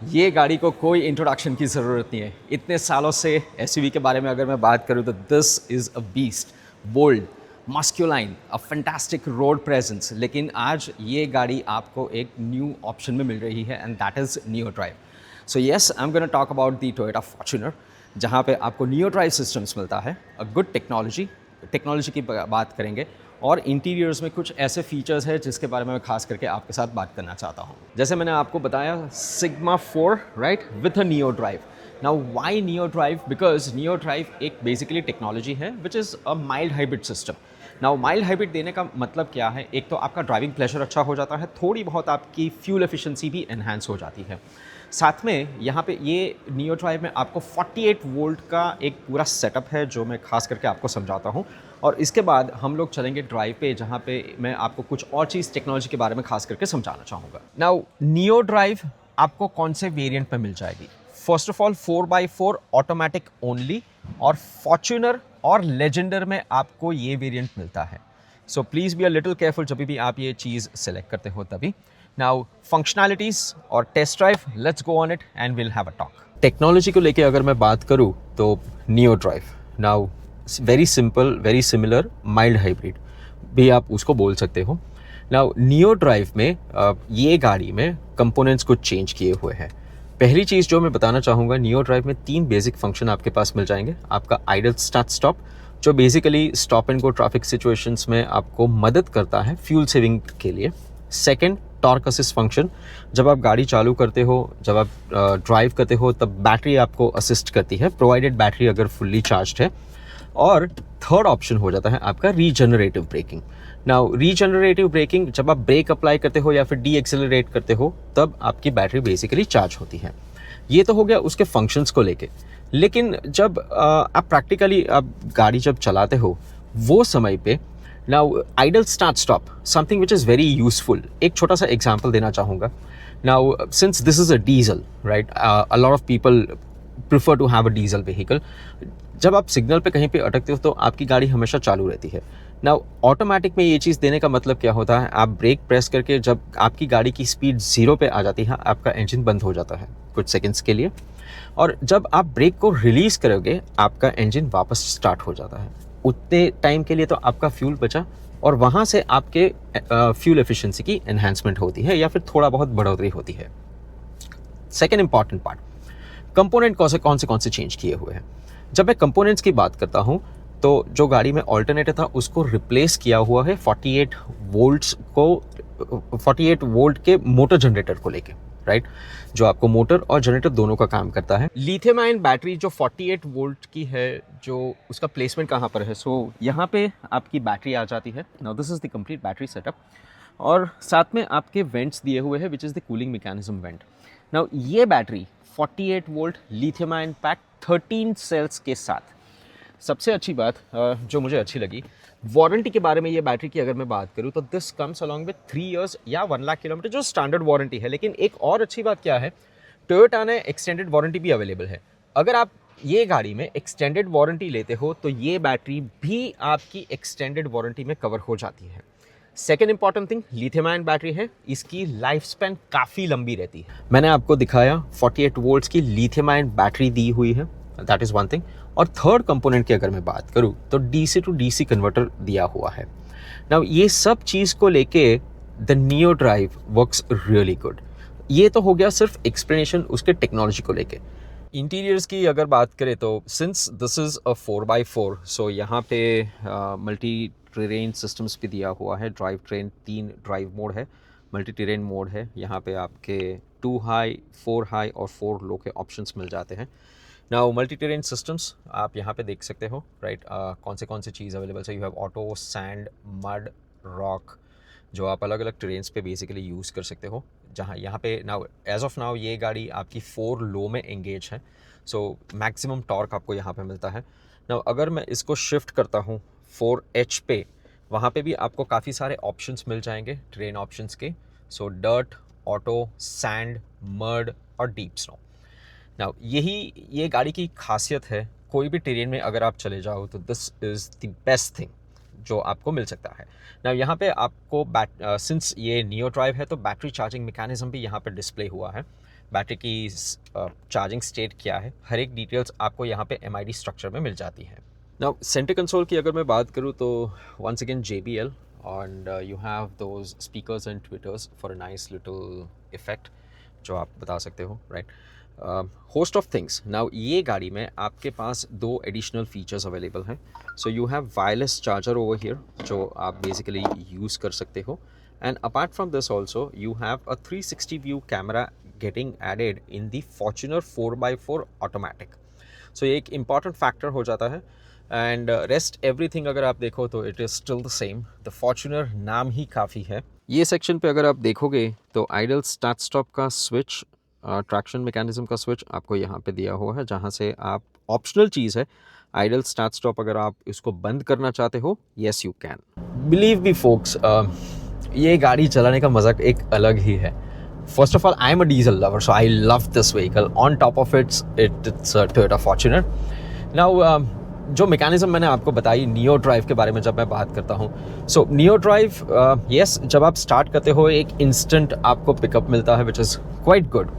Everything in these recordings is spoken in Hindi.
ये गाड़ी को कोई इंट्रोडक्शन की ज़रूरत नहीं है। इतने सालों से एसयूवी के बारे में अगर मैं बात करूँ तो this is a beast, bold, masculine, a fantastic road presence. लेकिन आज ये गाड़ी आपको एक न्यू ऑप्शन में मिल रही है and that is neo drive. So yes, I am gonna talk about the Toyota Fortuner, जहाँ पे आपको नियो ड्राइव सिस्टम्स मिलता है, अ गुड टेक्नोलॉजी की बात करेंगे और इंटीरियर्स में कुछ ऐसे फीचर्स हैं जिसके बारे में मैं खास करके आपके साथ बात करना चाहता हूँ। जैसे मैंने आपको बताया, sigma 4 right with a neo drive. Now why neo drive? Because neo drive एक बेसिकली टेक्नोलॉजी है which is a mild hybrid system. Now mild hybrid देने का मतलब क्या है? एक तो आपका ड्राइविंग प्लेजर अच्छा हो जाता है, थोड़ी बहुत आपकी फ्यूल एफिशिएंसी भी एनहांस हो जाती है। साथ में यहाँ पे ये नियो ड्राइव में आपको 48 वोल्ट का एक पूरा सेटअप है जो मैं खास करके आपको समझाता हूँ, और इसके बाद हम लोग चलेंगे ड्राइव पे जहाँ पे मैं आपको कुछ और चीज़ टेक्नोलॉजी के बारे में खास करके समझाना चाहूँगा। नाउ नियो ड्राइव आपको कौन से वेरिएंट में मिल जाएगी? First of all 4x4 automatic only, और फॉर्च्यूनर और लेजेंडर में आपको ये वेरिएंट मिलता है। So please be a little careful जब भी आप ये चीज़ सेलेक्ट करते हो तभी। नाउ फंक्शनैलिटीज़ और test drive, let's go on it and will have a talk. Technology को लेके अगर मैं बात करूँ तो neo drive now very simple, very similar, mild hybrid भी आप उसको बोल सकते हो। नाउ नियो ड्राइव में ये गाड़ी में कंपोनेंट्स कुछ चेंज किए हुए हैं। पहली चीज़ जो मैं बताना चाहूँगा, नियो ड्राइव में 3 बेसिक फंक्शन आपके पास मिल जाएंगे। आपका आइडल स्टार्ट स्टॉप, जो basically stop and go traffic situations में आपको मदद करता है फ्यूल सेविंग के लिए। सेकंड, टॉर्क असिस्ट फंक्शन, जब आप गाड़ी चालू करते हो, जब आप ड्राइव करते हो तब बैटरी आपको असिस्ट करती है, प्रोवाइडेड बैटरी अगर फुल्ली चार्ज्ड है। और थर्ड ऑप्शन हो जाता है आपका regenerative braking. Now regenerative braking, जब आप ब्रेक अप्लाई करते हो या फिर डी एक्सेलरेट करते हो तब आपकी बैटरी बेसिकली चार्ज होती है। ये तो हो गया उसके फंक्शंस को लेके। लेकिन जब आप प्रैक्टिकली आप गाड़ी जब चलाते हो वो समय पे, now idle start stop, something which is very useful. एक छोटा सा एग्जाम्पल देना चाहूँगा। Now since this is a diesel right, a lot of people prefer to have a diesel vehicle. जब आप सिग्नल पे कहीं पे अटकते हो तो आपकी गाड़ी हमेशा चालू रहती है। नाउ ऑटोमेटिक में ये चीज़ देने का मतलब क्या होता है, आप ब्रेक प्रेस करके जब आपकी गाड़ी की स्पीड 0 पे आ जाती है, आपका इंजन बंद हो जाता है कुछ सेकंड्स के लिए, और जब आप ब्रेक को रिलीज करोगे आपका इंजन वापस स्टार्ट हो जाता है। उतने टाइम के लिए तो आपका फ्यूल बचा, और वहाँ से आपके फ्यूल एफिशिएंसी की एनहांसमेंट होती है या फिर थोड़ा बहुत बढ़ोतरी होती है। सेकेंड इंपॉर्टेंट पार्ट, कंपोनेंट कौन से चेंज किए हुए हैं। जब मैं कंपोनेंट्स की बात करता हूँ तो जो गाड़ी में ऑल्टरनेटर था उसको रिप्लेस किया हुआ है 48 वोल्ट के मोटर जनरेटर को लेके, राइट, जो आपको मोटर और जनरेटर दोनों का काम करता है। लिथियम आयन बैटरी जो 48 वोल्ट की है, जो उसका प्लेसमेंट कहाँ पर है? सो यहाँ पे आपकी बैटरी आ जाती है। Now this is the complete battery setup, और साथ में आपके वेंट्स दिए हुए हैं which is the cooling mechanism vent. Now ये battery 48 volt lithium ion pack 13 cells के साथ। सबसे अच्छी बात जो मुझे अच्छी लगी, वारंटी के बारे में ये बैटरी की अगर मैं बात करूँ तो this comes along with 3 years या 1 लाख किलोमीटर, जो स्टैंडर्ड वारंटी है। लेकिन एक और अच्छी बात क्या है, टोयोटा ने एक्सटेंडेड वारंटी भी अवेलेबल है। अगर आप ये गाड़ी में एक्सटेंडेड वारंटी लेते हो तो ये बैटरी भी आपकी एक्सटेंडेड वारंटी में कवर हो जाती है। Second important thing, lithium ion battery है, इसकी लाइफ स्पैन काफ़ी लंबी रहती है। मैंने आपको दिखाया 48 वोल्ट्स की लिथियम आयन बैटरी दी हुई है, दैट इज़ वन थिंग। और थर्ड कंपोनेंट की अगर मैं बात करूँ तो डीसी टू डीसी कन्वर्टर दिया हुआ है। नाउ ये सब चीज़ को लेके the neo drive works really good. ये तो हो गया सिर्फ एक्सप्लेनेशन उसके टेक्नोलॉजी को लेके। इंटीरियर्स की अगर बात करें तो since this is a 4x4, सो यहाँ पे मल्टी टेरेन सिस्टम्स भी दिया हुआ है। ड्राइव ट्रेन 3 ड्राइव मोड है, मल्टी टेरेन मोड है। यहाँ पे आपके 2 हाई, 4 हाई और 4 लो के ऑप्शंस मिल जाते हैं। नाउ मल्टी टेरेन सिस्टम्स आप यहाँ पे देख सकते हो, राइट, कौन से चीज़ अवेलेबल है। You have auto, sand, mud, rock, जो आप अलग अलग ट्रेन्स पे बेसिकली यूज़ कर सकते हो। जहाँ यहाँ पे नाउ एज ऑफ नाउ ये गाड़ी आपकी 4 लो में एंगेज है, सो मैक्सिमम टॉर्क आपको यहाँ पे मिलता है। नाउ अगर मैं इसको शिफ्ट करता हूँ 4H पे, वहाँ पे भी आपको काफ़ी सारे ऑप्शंस मिल जाएंगे ट्रेन ऑप्शंस के। सो डर्ट, ऑटो, सैंड, मड और डीप स्नो। नाउ ये गाड़ी की खासियत है, कोई भी टेरेन में अगर आप चले जाओ तो this is the best thing जो आपको मिल सकता है। नाउ यहाँ पे आपको सिंस ये नियो ड्राइव है तो बैटरी चार्जिंग मैकेनिज्म भी यहाँ पे डिस्प्ले हुआ है। बैटरी की चार्जिंग स्टेट क्या है, हर एक डिटेल्स आपको यहाँ पे MID स्ट्रक्चर में मिल जाती है। नाउ सेंटर कंसोल की अगर मैं बात करूँ तो once again JBL and you have those speakers and tweeters for a nice little effect जो आप बता सकते हो, right. Host of things. Now ये गाड़ी में आपके पास 2 एडिशनल फीचर्स अवेलेबल हैं। So you have wireless charger over here जो आप बेसिकली यूज़ कर सकते हो, and apart from this also you have a 360 view camera getting added in the Fortuner 4x4 automatic. So ये एक इम्पॉर्टेंट फैक्टर हो जाता है, एंड रेस्ट एवरीथिंग अगर आप देखो तो it is still the same. The Fortuner नाम ही काफ़ी है। ये सेक्शन पे अगर आप देखोगे तो आइडल स्टार्ट स्टॉप का स्विच, ट्रैक्शन मैकेनिज्म का स्विच आपको यहाँ पे दिया हुआ है, जहाँ से आप ऑप्शनल चीज़ है आइडल स्टार्ट स्टॉप, अगर आप इसको बंद करना चाहते हो, yes you can. Believe me folks, ये गाड़ी चलाने का मज़ा एक अलग ही है। First of all I am a diesel lover, so I love this vehicle. On top of it's Toyota Fortuner. Now जो मैकेनिज्म मैंने आपको बताई नियो ड्राइव के बारे में जब मैं बात करता हूँ, सो नियो ड्राइव यस, जब आप स्टार्ट करते हो एक इंस्टेंट आपको पिकअप मिलता है which is quite good,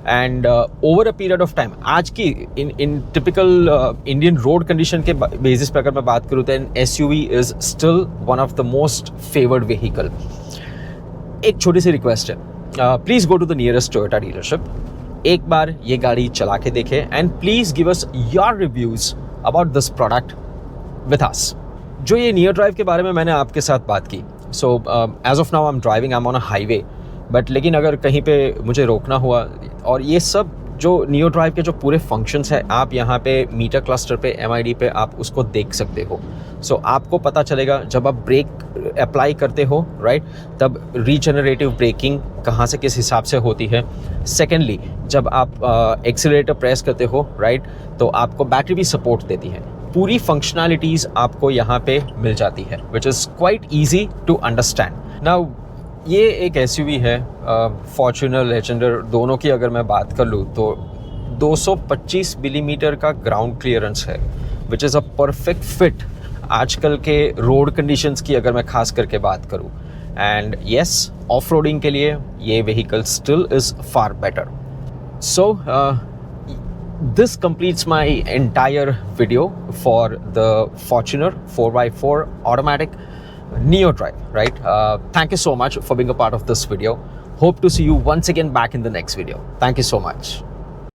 and over a period of time आज की इन टिपिकल इंडियन रोड कंडीशन के बेसिस पे अगर मैं बात करूँ तो SUV is still one of the most favoured vehicle. एक छोटी सी रिक्वेस्ट है, please go to the nearest Toyota dealership, एक बार ये गाड़ी चला के देखें, and please give us your reviews about this product with us. जो ये नियो ड्राइव के बारे में मैंने आपके साथ बात की, so as of now I am driving, I am on a highway, but लेकिन अगर कहीं पे मुझे रोकना हुआ, और ये सब जो नियो ड्राइव के जो पूरे फंक्शंस हैं आप यहाँ पे मीटर क्लस्टर पे MID पे आप उसको देख सकते हो। सो आपको पता चलेगा जब आप ब्रेक अप्लाई करते हो, राइट, तब रीजनरेटिव ब्रेकिंग कहाँ से किस हिसाब से होती है। सेकेंडली, जब आप एक्सीलरेटर प्रेस करते हो, राइट, तो आपको बैटरी भी सपोर्ट देती है। पूरी फंक्शनैलिटीज़ आपको यहाँ पे मिल जाती है which is quite easy to understand. Now ये एक SUV है, फॉर्च्यूनर लेजेंडर दोनों की अगर मैं बात कर लूँ तो 225 मिलीमीटर का ग्राउंड क्लियरेंस है which is a perfect fit आजकल के रोड कंडीशंस की अगर मैं खास करके बात करूँ, एंड येस, ऑफ रोडिंग के लिए ये vehicle still is far better. So this completes my entire video for the Fortuner 4x4 automatic Neo Drive, right? Thank you so much for being a part of this video. Hope to see you once again back in the next video. Thank you so much.